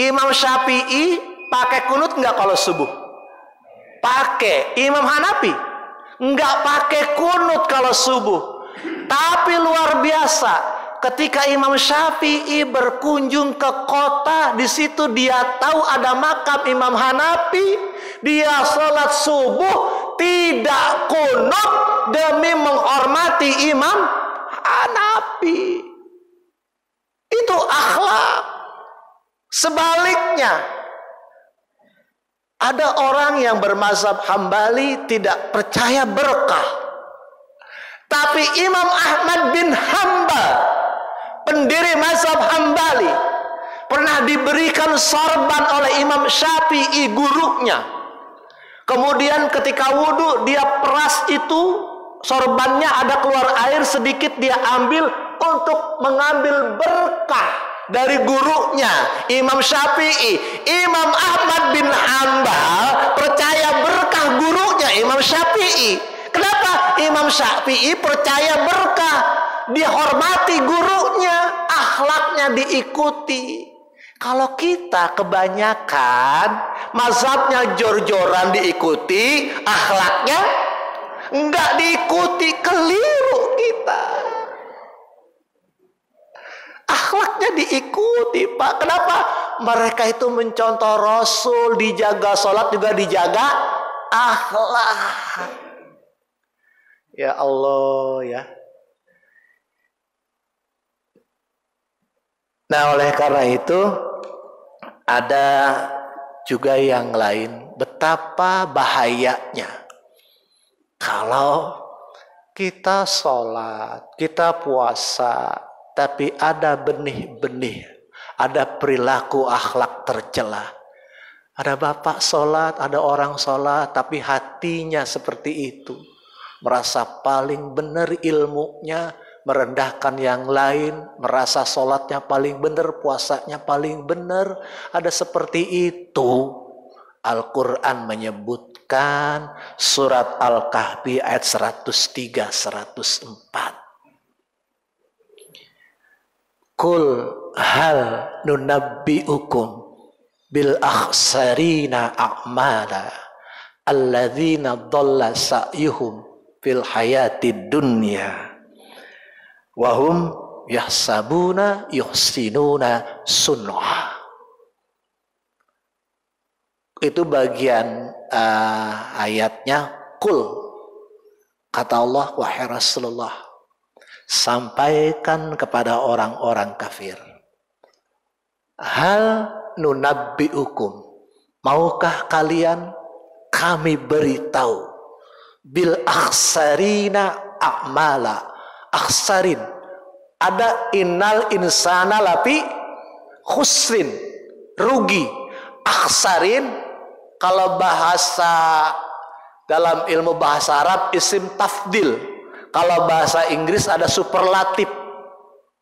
Imam Syafi'i pakai kunut nggak kalau subuh? Pakai. Imam Hanafi nggak pakai kunut kalau subuh. Tapi luar biasa, ketika Imam Syafi'i berkunjung ke kota, di situ dia tahu ada makam Imam Hanafi, dia sholat subuh tidak kunut demi menghormati Imam Hanafi. Itu akhlak. Sebaliknya, ada orang yang bermazhab Hambali tidak percaya berkah. Tapi Imam Ahmad bin Hambal, pendiri mazhab Hambali, pernah diberikan sorban oleh Imam Syafi'i, gurunya. Kemudian ketika wudhu dia peras itu, sorbannya ada keluar air sedikit, dia ambil untuk mengambil berkah dari gurunya Imam Syafi'i. Imam Ahmad bin Hambal percaya berkah gurunya Imam Syafi'i. Kenapa? Imam Syafi'i percaya berkah, dihormati gurunya, akhlaknya diikuti. Kalau kita kebanyakan mazhabnya jor-joran diikuti, akhlaknya enggak diikuti, keliru kita. Akhlaknya diikuti Pak. Kenapa? Mereka itu mencontoh Rasul, dijaga sholat juga dijaga akhlak. Ya Allah ya. Nah oleh karena itu ada juga yang lain. Betapa bahayanya kalau kita sholat, kita puasa, tapi ada benih-benih, ada perilaku akhlak tercela. Ada bapak sholat, ada orang sholat, tapi hatinya seperti itu. Merasa paling benar ilmunya, merendahkan yang lain, merasa sholatnya paling benar, puasanya paling benar. Ada seperti itu. Al-Quran menyebutkan surat Al-Kahfi ayat 103, 104. Qul hal nunabbi'ukum bil akhsarina a'mala alladzina dhalla sa'yuhum fil hayatid dunya wa hum yahsabuna yuhsinuna sun'a. Itu bagian ayatnya. Qul, kata Allah, wahai Rasulullah, sampaikan kepada orang-orang kafir, hal nunabbi'ukum, maukah kalian kami beritahu, bil akhsarina a'mala. Akhsarin, ada innal insana lafi khusrin, rugi. Akhsarin, kalau bahasa dalam ilmu bahasa Arab isim tafdil. Kalau bahasa Inggris ada superlatif.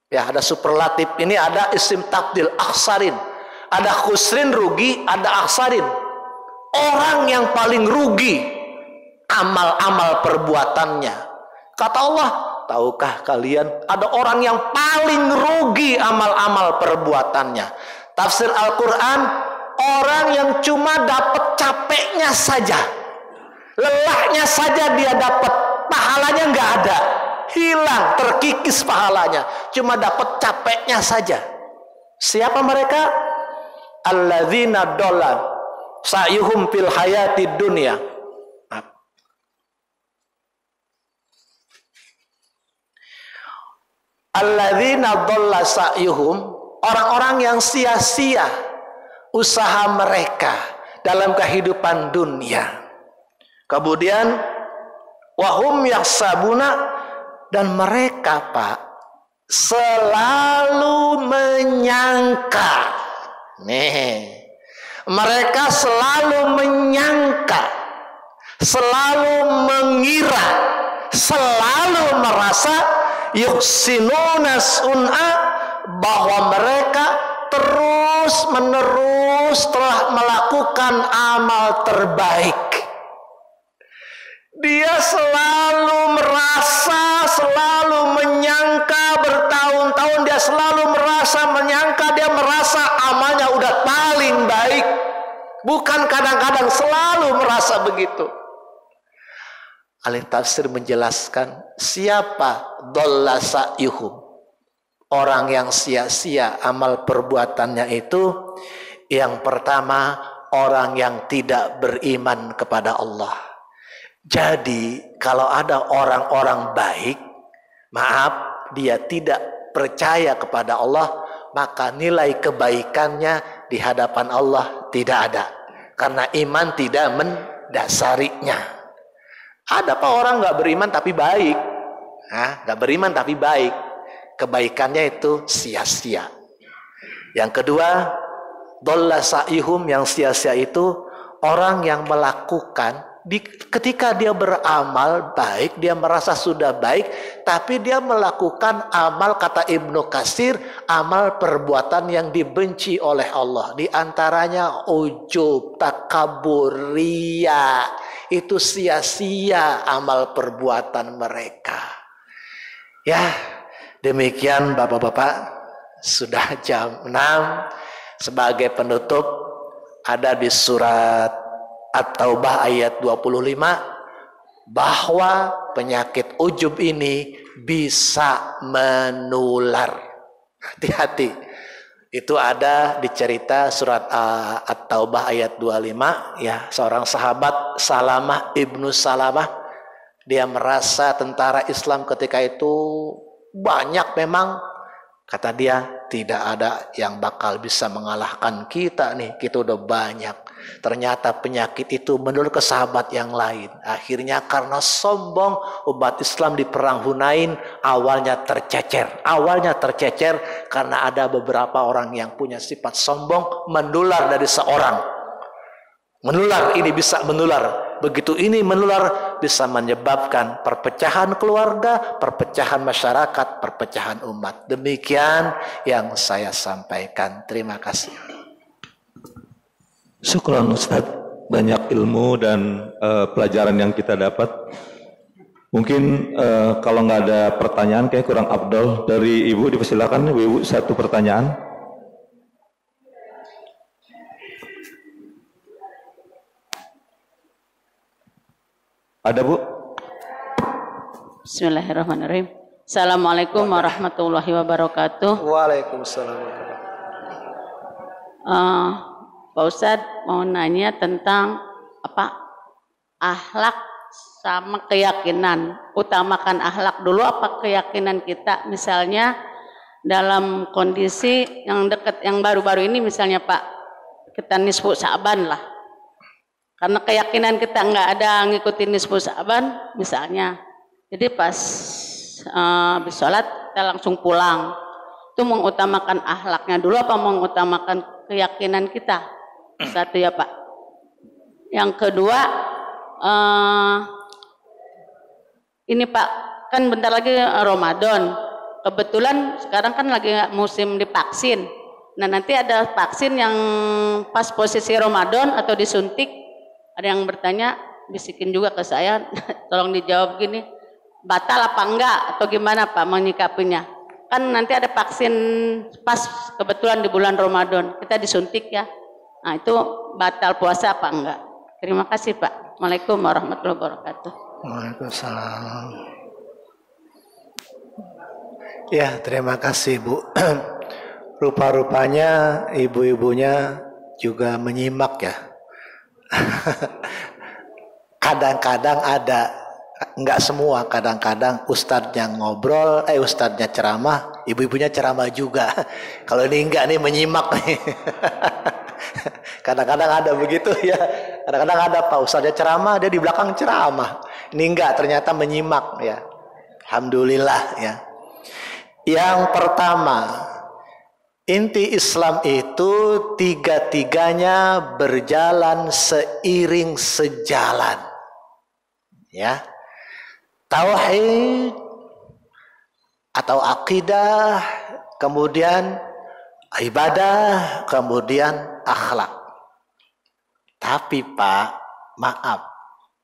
Ya, ada superlatif. Ini ada isim tafdil, akhsarin. Ada khusrin, rugi, ada akhsarin. Orang yang paling rugi amal-amal perbuatannya. Kata Allah, tahukah kalian ada orang yang paling rugi amal-amal perbuatannya? Tafsir Al-Quran, orang yang cuma dapat capeknya saja, lelahnya saja dia dapat, pahalanya nggak ada, hilang, terkikis pahalanya, cuma dapat capeknya saja. Siapa mereka? Alladzina dhalla sa'yuhum fil hayatid dunya. Alladzina dhalla sa'yuhum, orang-orang yang sia-sia usaha mereka dalam kehidupan dunia. Kemudian wahum yahsabuna, dan mereka Pak selalu menyangka. Nih, mereka selalu menyangka, selalu mengira, selalu merasa yuhsinuna sun'a, bahwa mereka terus menerus telah melakukan amal terbaik. Dia selalu merasa, selalu menyangka, bertahun-tahun dia selalu merasa menyangka, dia merasa amalnya udah paling baik. Bukan kadang-kadang, selalu merasa begitu. Ahli tafsir menjelaskan, siapa dhalla sa'yuhum, orang yang sia-sia amal perbuatannya itu, yang pertama orang yang tidak beriman kepada Allah. Jadi kalau ada orang-orang baik, maaf, dia tidak percaya kepada Allah, maka nilai kebaikannya di hadapan Allah tidak ada, karena iman tidak mendasarinya. Ada apa orang nggak beriman tapi baik? Nggak beriman tapi baik, kebaikannya itu sia-sia. Yang kedua, dhalla sa'yuhum, yang sia-sia itu orang yang melakukan, ketika dia beramal baik, dia merasa sudah baik, tapi dia melakukan amal, kata Ibnu Katsir, amal perbuatan yang dibenci oleh Allah. Di antaranya ujub, takabur, riya. Itu sia-sia amal perbuatan mereka. Ya, demikian Bapak-bapak, sudah jam 6. Sebagai penutup, ada di surat At-Taubah ayat 25, bahwa penyakit ujub ini bisa menular. Hati-hati. Itu ada di cerita surat At-Taubah ayat 25, ya, seorang sahabat Salamah ibnu Salamah, dia merasa tentara Islam ketika itu banyak memang, kata dia, tidak ada yang bakal bisa mengalahkan kita nih, kita udah banyak. Ternyata penyakit itu menurut ke sahabat yang lain. Akhirnya karena sombong, umat Islam di perang Hunain awalnya tercecer. Awalnya tercecer karena ada beberapa orang yang punya sifat sombong menular dari seorang. Menular, ini bisa menular. Begitu ini menular bisa menyebabkan perpecahan keluarga, perpecahan masyarakat, perpecahan umat. Demikian yang saya sampaikan. Terima kasih. Syukran Ustaz, banyak ilmu dan pelajaran yang kita dapat. Mungkin kalau nggak ada pertanyaan kayak kurang afdol. Dari Ibu dipersilakan, Ibu satu pertanyaan. Ada Bu? Bismillahirrahmanirrahim. Assalamualaikum warahmatullahi wabarakatuh. Waalaikumsalam. Pak Ustadz mau nanya tentang akhlak sama keyakinan. Utamakan akhlak dulu apa keyakinan kita? Misalnya dalam kondisi yang dekat, yang baru-baru ini misalnya Pak, kita nisfu Sa'ban lah. Karena keyakinan kita nggak ada ngikutin nisfu Sa'ban misalnya. Jadi pas habis sholat kita langsung pulang. Itu mengutamakan akhlaknya dulu apa mengutamakan keyakinan kita? Satu ya Pak. Yang kedua, ini Pak, kan bentar lagi Ramadan. Kebetulan sekarang kan lagi musim divaksin. Nah nanti ada vaksin yang pas posisi Ramadan atau disuntik. Ada yang bertanya, bisikin juga ke saya, tolong dijawab gini, batal apa enggak atau gimana Pak menyikapinya? Kan nanti ada vaksin pas kebetulan di bulan Ramadan, kita disuntik ya. Nah itu batal puasa apa enggak? Terima kasih Pak. Assalamualaikum warahmatullahi wabarakatuh. Waalaikumsalam. Ya, terima kasih Bu. Rupa-rupanya ibu-ibunya juga menyimak ya. Kadang-kadang ada, enggak semua, kadang-kadang ustadznya ngobrol, ustadznya ceramah, ibu-ibunya ceramah juga. Kalau ini enggak nih menyimak nih. Kadang-kadang ada begitu ya. Kadang-kadang ada Pak ustadznya ceramah, dia di belakang ceramah. Ini enggak, ternyata menyimak ya. Alhamdulillah ya. Yang pertama, inti Islam itu tiga-tiganya berjalan seiring sejalan. Ya. Tauhid atau akidah, kemudian ibadah, kemudian akhlak. Tapi Pak, maaf,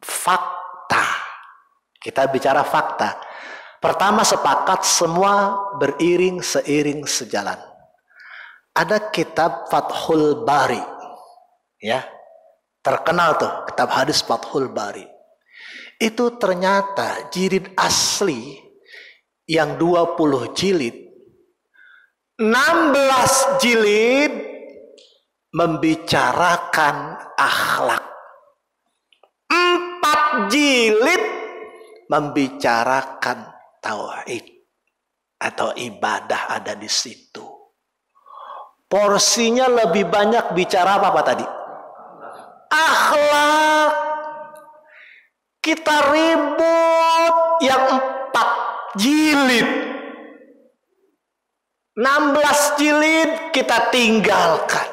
fakta. Kita bicara fakta. Pertama sepakat semua beriring seiring sejalan. Ada kitab Fathul Bari, ya, terkenal tuh kitab hadis Fathul Bari. Itu ternyata jilid asli yang 20 jilid, 16 jilid membicarakan akhlak, 4 jilid membicarakan tauhid atau ibadah ada di situ. Porsinya lebih banyak bicara apa tadi? Akhlak. Kita ribut yang 4 jilid. 16 jilid kita tinggalkan.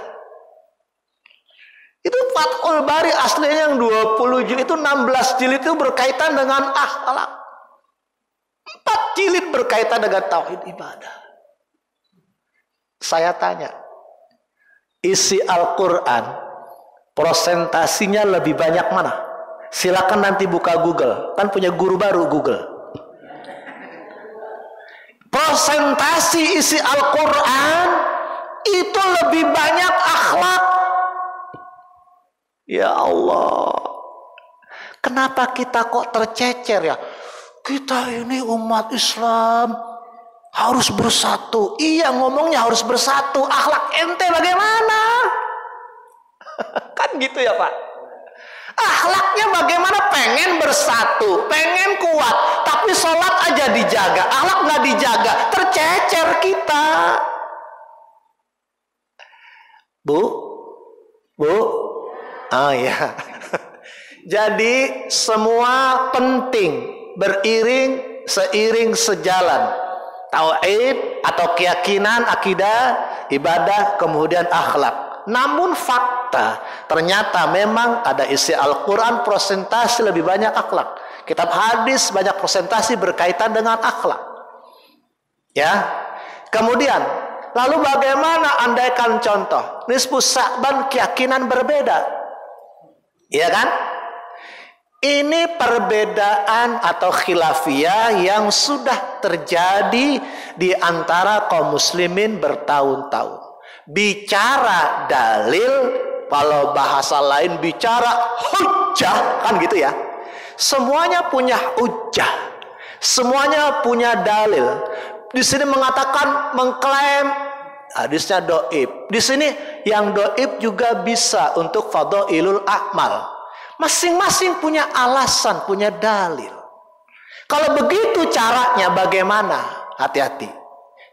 Itu Fathul Bari aslinya yang 20 jilid itu 16 jilid itu berkaitan dengan akhlak. 4 jilid berkaitan dengan tauhid ibadah. Saya tanya, isi Al-Quran prosentasinya lebih banyak mana? Silakan nanti buka Google, kan punya guru baru Google. Prosentasi isi Al-Quran itu lebih banyak akhlak. Ya Allah, kenapa kita kok tercecer ya? Kita ini umat Islam harus bersatu. Iya, ngomongnya harus bersatu. Akhlak ente bagaimana? Kan gitu ya Pak. Akhlaknya bagaimana? Pengen bersatu, pengen kuat, tapi sholat aja dijaga, akhlak nggak dijaga, tercecer kita. Bu, Oh ya. Jadi semua penting beriring seiring sejalan. Tauhid atau keyakinan, akidah, ibadah, kemudian akhlak. Namun fakta ternyata memang ada isi Al-Quran prosentasi lebih banyak akhlak. Kitab hadis banyak prosentasi berkaitan dengan akhlak. Ya. Kemudian lalu bagaimana andaikan contoh nisfu Sya'ban keyakinan berbeda? Iya kan? Ini perbedaan atau khilafiyah yang sudah terjadi di antara kaum muslimin bertahun-tahun. Bicara dalil, kalau bahasa lain bicara hujjah, kan gitu ya. Semuanya punya hujjah, semuanya punya dalil. Di sini mengatakan, mengklaim hadisnya doib. Di sini yang doib juga bisa untuk fadhailul a'mal. Masing-masing punya alasan, punya dalil. Kalau begitu caranya bagaimana? Hati-hati.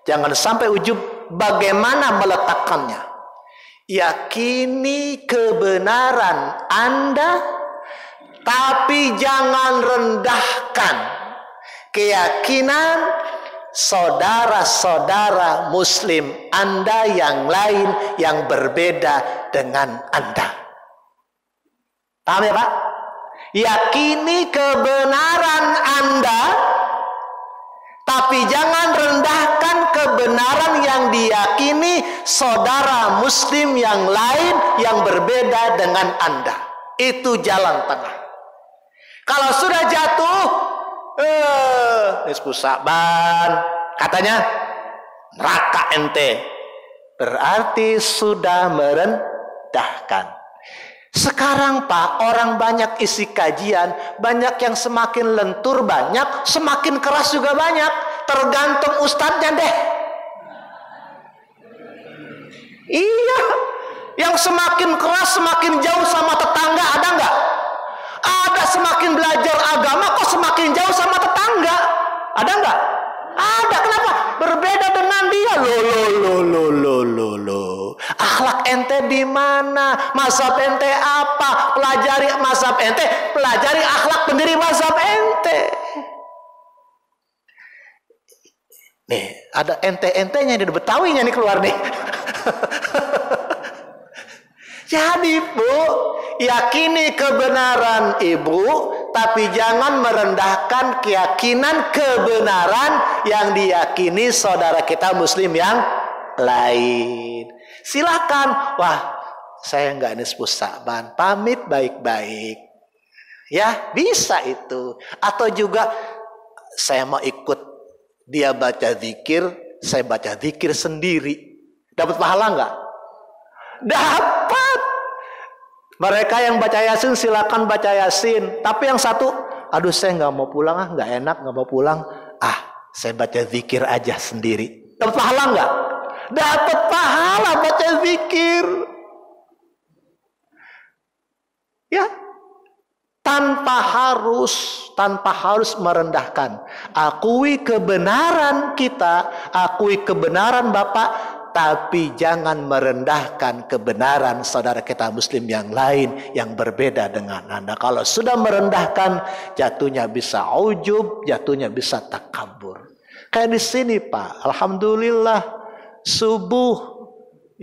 Jangan sampai ujub bagaimana meletakkannya. Yakini kebenaran Anda, tapi jangan rendahkan keyakinan saudara-saudara muslim Anda yang lain yang berbeda dengan Anda. Paham ya Pak? Yakini kebenaran Anda, tapi jangan rendahkan kebenaran yang diyakini saudara muslim yang lain yang berbeda dengan Anda. Itu jalan tengah. Kalau sudah jatuh, nisfu Sya'ban, katanya neraka ente, berarti sudah merendahkan. Sekarang Pak, orang banyak isi kajian, banyak yang semakin lentur banyak, semakin keras juga banyak. Tergantung ustadznya deh. Iya, yang semakin keras semakin jauh sama tetangga ada nggak? Ada, semakin belajar agama kok semakin jauh sama tetangga. Ada nggak? Ada. Kenapa? Berbeda dengan dia. Loh. Akhlak ente di mana? Mazhab ente apa? Pelajari mazhab ente, pelajari akhlak pendiri mazhab ente. Nih, ada ente-entenya di Betawinya nih keluar nih. Jadi Bu, yakini kebenaran Ibu, tapi jangan merendahkan keyakinan kebenaran yang diyakini saudara kita muslim yang lain. Silakan, wah saya nggak nisfu Sya'ban, pamit baik-baik. Ya bisa itu. Atau juga saya mau ikut dia baca zikir, saya baca zikir sendiri. Dapat pahala nggak? Dapat. Mereka yang baca Yasin silakan baca Yasin. Tapi yang satu, aduh saya nggak mau pulang, nggak enak, nggak mau pulang. Saya baca zikir aja sendiri. Dapat pahala nggak? Dapat pahala baca zikir. Ya, tanpa harus merendahkan. Akui kebenaran kita, akui kebenaran Bapak, tapi jangan merendahkan kebenaran saudara kita muslim yang lain yang berbeda dengan Anda. Kalau sudah merendahkan, jatuhnya bisa ujub, jatuhnya bisa takabur. Kayak di sini Pak, alhamdulillah subuh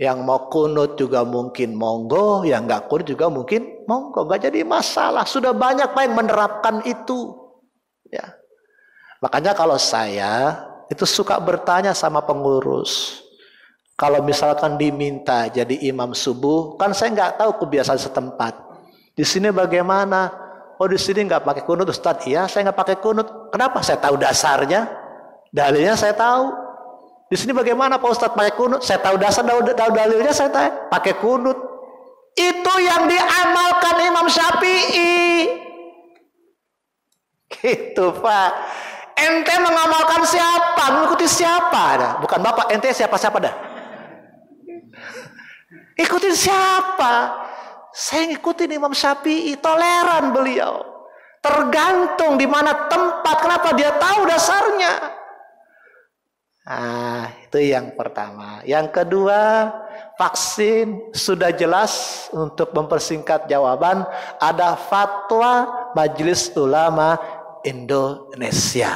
yang mau kunut juga mungkin monggo, yang nggak kunut juga mungkin monggo, nggak jadi masalah. Sudah banyak Pak yang menerapkan itu. Ya, makanya kalau saya itu suka bertanya sama pengurus. Kalau misalkan diminta jadi imam subuh, kan saya nggak tahu kebiasaan setempat. Di sini bagaimana? Oh di sini nggak pakai kunut Ustadz. Iya, saya nggak pakai kunut. Kenapa? Saya tahu dasarnya, dalilnya saya tahu. Di sini bagaimana Pak Ustadz pakai kunut? Saya tahu dasar, tahu dalilnya, saya tahu pakai kunut. Itu yang diamalkan Imam Syafi'i. Gitu Pak. Ente mengamalkan siapa? Mengikuti siapa? Bukan Bapak, ente siapa-siapa dah. Ikutin siapa? Saya ngikutin Imam Syafi'i, toleran beliau. Tergantung di mana tempat, kenapa dia tahu dasarnya. itu yang pertama. Yang kedua, vaksin sudah jelas. Untuk mempersingkat jawaban, ada fatwa Majelis Ulama Indonesia.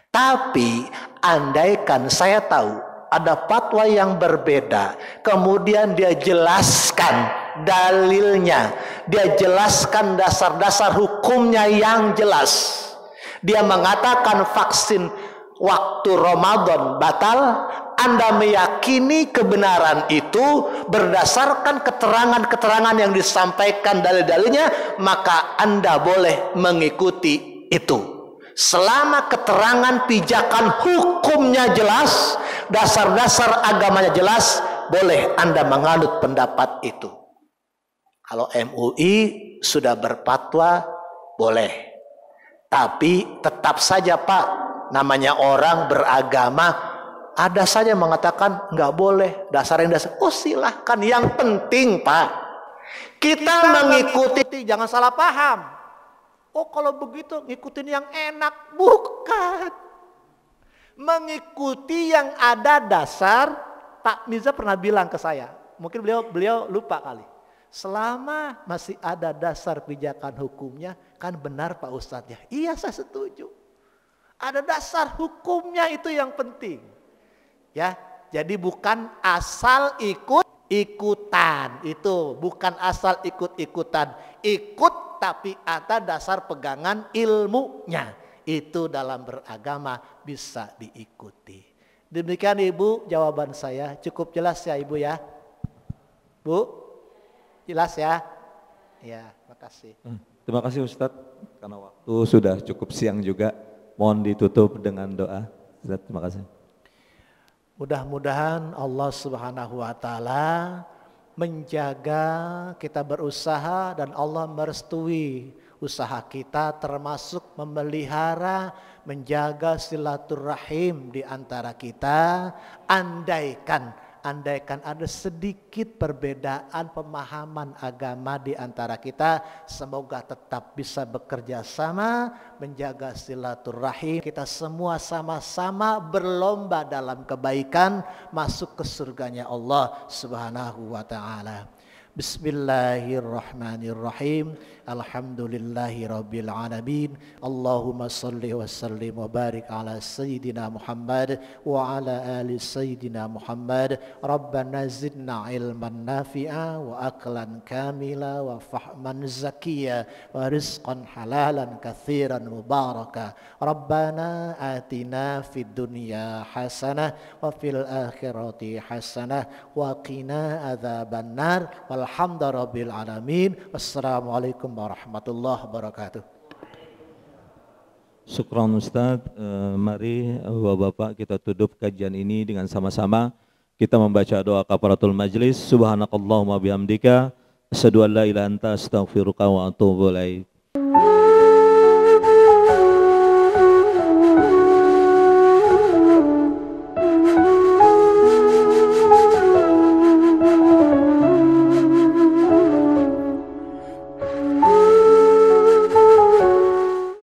Tapi andaikan saya tahu ada fatwa yang berbeda, kemudian dia jelaskan dalilnya, dia jelaskan dasar-dasar hukumnya yang jelas. Dia mengatakan vaksin waktu Ramadan batal, Anda meyakini kebenaran itu berdasarkan keterangan-keterangan yang disampaikan dalil-dalilnya, maka Anda boleh mengikuti itu. Selama keterangan pijakan hukumnya jelas, dasar-dasar agamanya jelas, boleh Anda menganut pendapat itu. Kalau MUI sudah berfatwa, boleh. Tapi tetap saja Pak, namanya orang beragama, ada saja mengatakan nggak boleh, dasar yang dasar. Oh silahkan, yang penting Pak, kita mengikuti, jangan salah paham. Oh kalau begitu ngikutin yang enak, bukan. Mengikuti yang ada dasar. Pak Mirza pernah bilang ke saya, mungkin beliau lupa kali. Selama masih ada dasar pijakan hukumnya, kan benar Pak Ustadz ya. Iya saya setuju. Ada dasar hukumnya, itu yang penting. Ya, jadi bukan asal ikut-ikutan. Itu bukan asal ikut-ikutan. Ikut tapi ada dasar pegangan ilmunya. Itu dalam beragama bisa diikuti. Demikian Ibu jawaban saya. Cukup jelas ya Ibu ya. Bu? Jelas ya? Ya, makasih. Terima kasih Ustadz, karena waktu sudah cukup siang juga. Mohon ditutup dengan doa. Ustadz, terima kasih. Mudah-mudahan Allah Subhanahu wa taala menjaga kita berusaha dan Allah merestui usaha kita, termasuk memelihara, menjaga silaturahim di antara kita. Andaikan ada sedikit perbedaan pemahaman agama di antara kita, semoga tetap bisa bekerja sama menjaga silaturahim. Kita semua sama-sama berlomba dalam kebaikan, masuk ke surganya Allah Subhanahu wa taala. Bismillahirrahmanirrahim. Alhamdulillahi rabbil alamin. Allahumma salli wa sallim wa barik ala sayyidina Muhammad wa ala ali sayyidina Muhammad. Rabbana zidna ilman nafi'a wa aklan kamila wa fahman zakiya wa rizqan halalan kathiran mubaraka. Rabbana atina fid dunya hasanah wa fil akhirati hasanah wa qina adzabannar. Alhamdulillahirabbil alamin. Wassalamualaikum warahmatullahi wabarakatuh. Syukran Ustaz. Mari Bapak-bapak kita tutup kajian ini dengan sama-sama kita membaca doa kafaratul majlis. Subhanakallahumma bihamdika asyhadu an la ilaha illa anta astaghfiruka wa atubu ilaik.